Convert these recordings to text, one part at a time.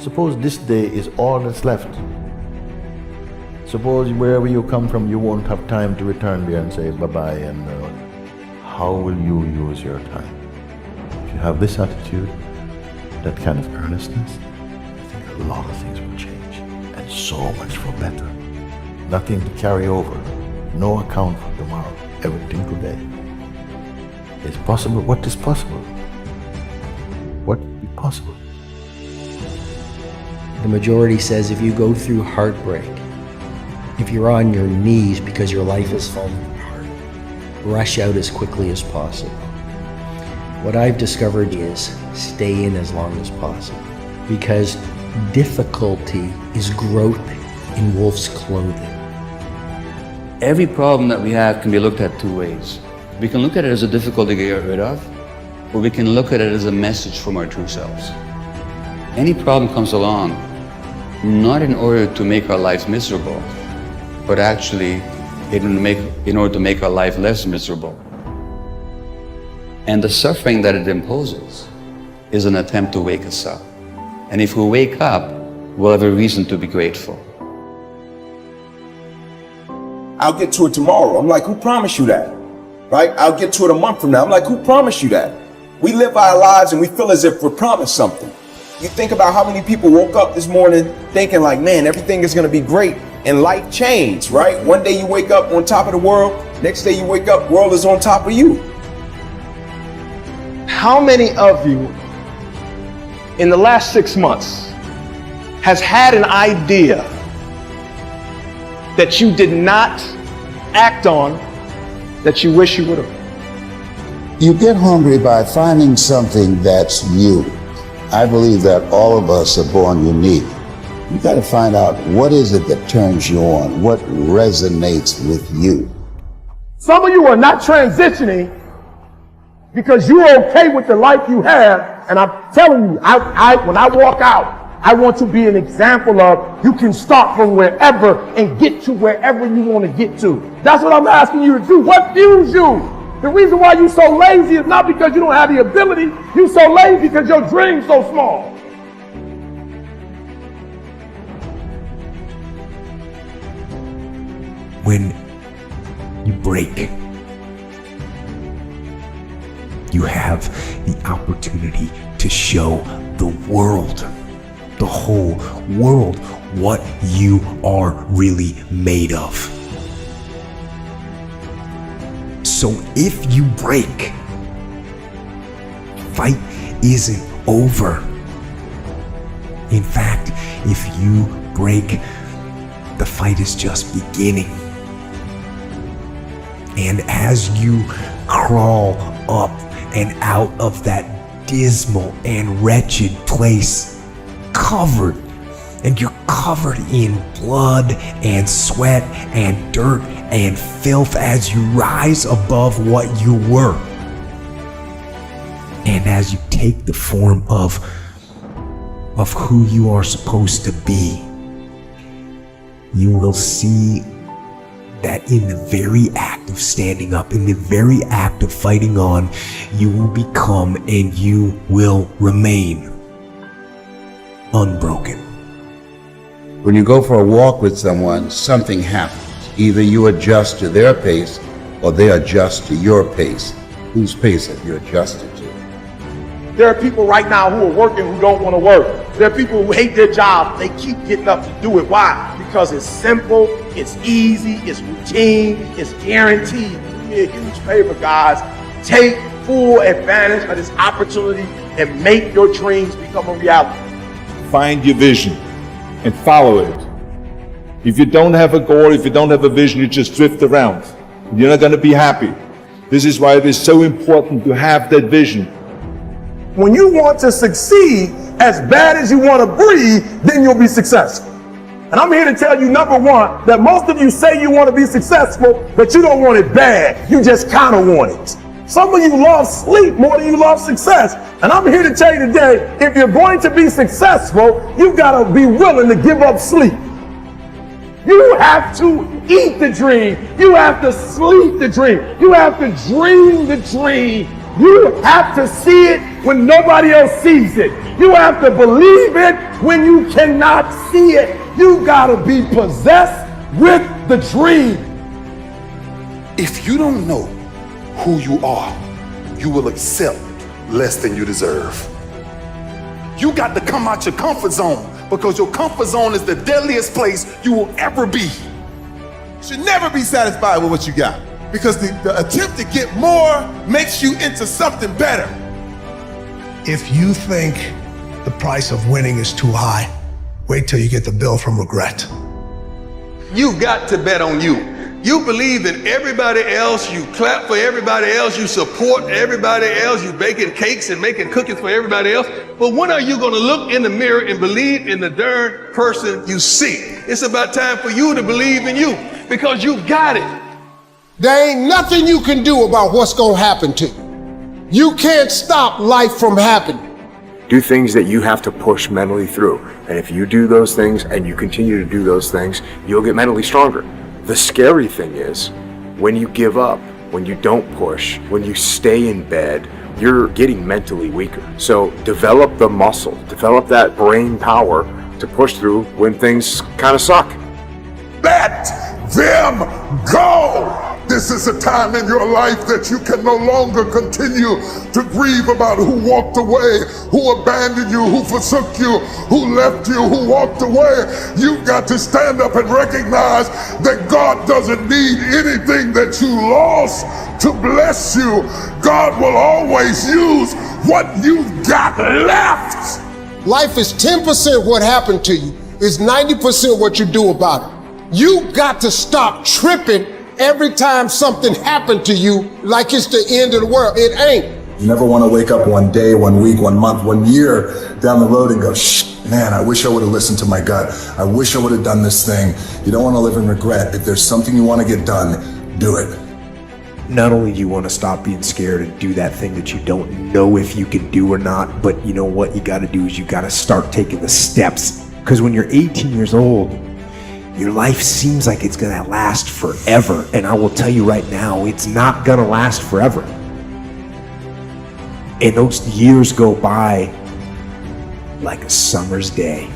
Suppose this day is all that's left. Suppose wherever you come from, you won't have time to return there and say bye-bye, and how will you use your time? If you have this attitude, that kind of earnestness, I think a lot of things will change, and so much for better. Nothing to carry over, no account for tomorrow, everything today. It's possible. What is possible? What is possible? The majority says if you go through heartbreak, if you're on your knees because your life is falling apart, rush out as quickly as possible. What I've discovered is stay in as long as possible, because difficulty is growth in wolf's clothing. Every problem that we have can be looked at two ways. We can look at it as a difficulty to get rid of, or we can look at it as a message from our true selves. Any problem comes along not in order to make our lives miserable, but actually in order to make our life less miserable. And the suffering that it imposes is an attempt to wake us up. And if we wake up, we'll have a reason to be grateful. I'll get to it tomorrow. I'm like, who promised you that? Right? I'll get to it a month from now. I'm like, who promised you that? We live our lives and we feel as if we're promised something. You think about how many people woke up this morning thinking like, man, everything is going to be great, and life changed, right? One day you wake up on top of the world, next day you wake up, world is on top of you. How many of you in the last 6 months has had an idea that you did not act on that you wish you would have? You get hungry by finding something that's you. I believe that all of us are born unique. You got to find out what is it that turns you on, what resonates with you. Some of you are not transitioning because you're okay with the life you have. And I'm telling you, when I walk out, I want to be an example of you can start from wherever and get to wherever you want to get to. That's what I'm asking you to do. What fuels you? The reason why you're so lazy is not because you don't have the ability. You're so lazy because your dream's so small. When you break, you have the opportunity to show the world, the whole world, what you are really made of. So if you break, the fight isn't over. In fact, if you break, the fight is just beginning. And as you crawl up and out of that dismal and wretched place, covered, and you're covered in blood and sweat and dirt and filth as you rise above what you were. And as you take the form of who you are supposed to be, you will see that in the very act of standing up, in the very act of fighting on, you will become and you will remain unbroken. When you go for a walk with someone, something happens. Either you adjust to their pace or they adjust to your pace. Whose pace have you adjusted to? There are people right now who are working who don't want to work. There are people who hate their job. They keep getting up to do it. Why? Because it's simple, it's easy, it's routine, it's guaranteed. Do me a huge favor, guys. Take full advantage of this opportunity and make your dreams become a reality. Find your vision and follow it. If you don't have a goal, if you don't have a vision, you just drift around. You're not going to be happy. This is why it is so important to have that vision. When you want to succeed as bad as you want to breathe, then you'll be successful. And I'm here to tell you, number one, that most of you say you want to be successful, but you don't want it bad. You just kind of want it. Some of you love sleep more than you love success. And I'm here to tell you today, if you're going to be successful, you've got to be willing to give up sleep. You have to eat the dream. You have to sleep the dream. You have to dream the dream You have to see it when nobody else sees it. You have to believe it when you cannot see it. You gotta be possessed with the dream. If you don't know who you are, you will accept less than you deserve. You got to come out your comfort zone, because your comfort zone is the deadliest place you will ever be. You should never be satisfied with what you got, because the attempt to get more makes you into something better. If you think the price of winning is too high, wait till you get the bill from regret. You got to bet on you. You believe in everybody else, you clap for everybody else, you support everybody else, you baking cakes and making cookies for everybody else. But when are you gonna look in the mirror and believe in the darn person you see? It's about time for you to believe in you, because you got it. There ain't nothing you can do about what's gonna happen to you. You can't stop life from happening. Do things that you have to push mentally through. And if you do those things and you continue to do those things, you'll get mentally stronger. The scary thing is, when you give up, when you don't push, when you stay in bed, you're getting mentally weaker. So develop the muscle, develop that brain power to push through when things kind of suck. Let them go. This is a time in your life that you can no longer continue to grieve about who walked away, who abandoned you, who forsook you, who left you, who walked away. You've got to stand up and recognize that God doesn't need anything that you lost to bless you. God will always use what you've got left. Life is 10% what happened to you. It's 90% what you do about it. You got to stop tripping every time something happened to you like it's the end of the world. It ain't. You never want to wake up one day, 1 week, 1 month, 1 year down the road and go, man, I wish I would have listened to my gut. I wish I would have done this thing. You don't want to live in regret. If there's something you want to get done, do it. Not only do you want to stop being scared and do that thing that you don't know if you can do or not, but you know what you got to do is you got to start taking the steps. Because when you're 18 years old, your life seems like it's gonna last forever. And I will tell you right now, it's not gonna last forever. And those years go by like a summer's day.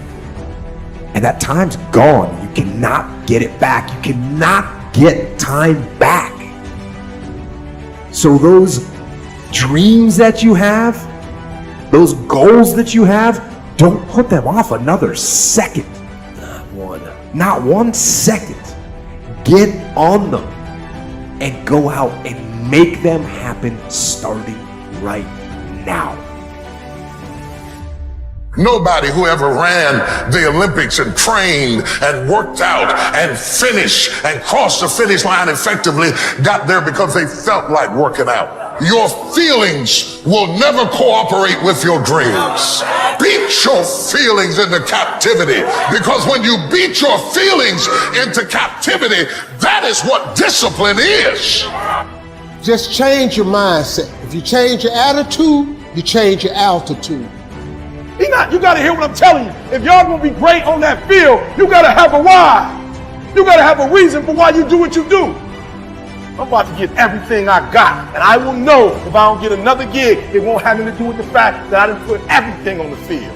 And that time's gone. You cannot get it back. You cannot get time back. So those dreams that you have, those goals that you have, don't put them off another second. Not 1 second. Get on them and go out and make them happen starting right now. Nobody who ever ran the Olympics and trained and worked out and finished and crossed the finish line effectively got there because they felt like working out. Your feelings will never cooperate with your dreams. Beat your feelings into captivity, because when you beat your feelings into captivity, that is what discipline is. Just change your mindset. If you change your attitude, you change your altitude. You gotta hear what I'm telling you. If y'all gonna be great on that field, you gotta have a why. You gotta have a reason for why you do what you do. I'm about to get everything I got, and I will know if I don't get another gig, it won't have anything to do with the fact that I didn't put everything on the field.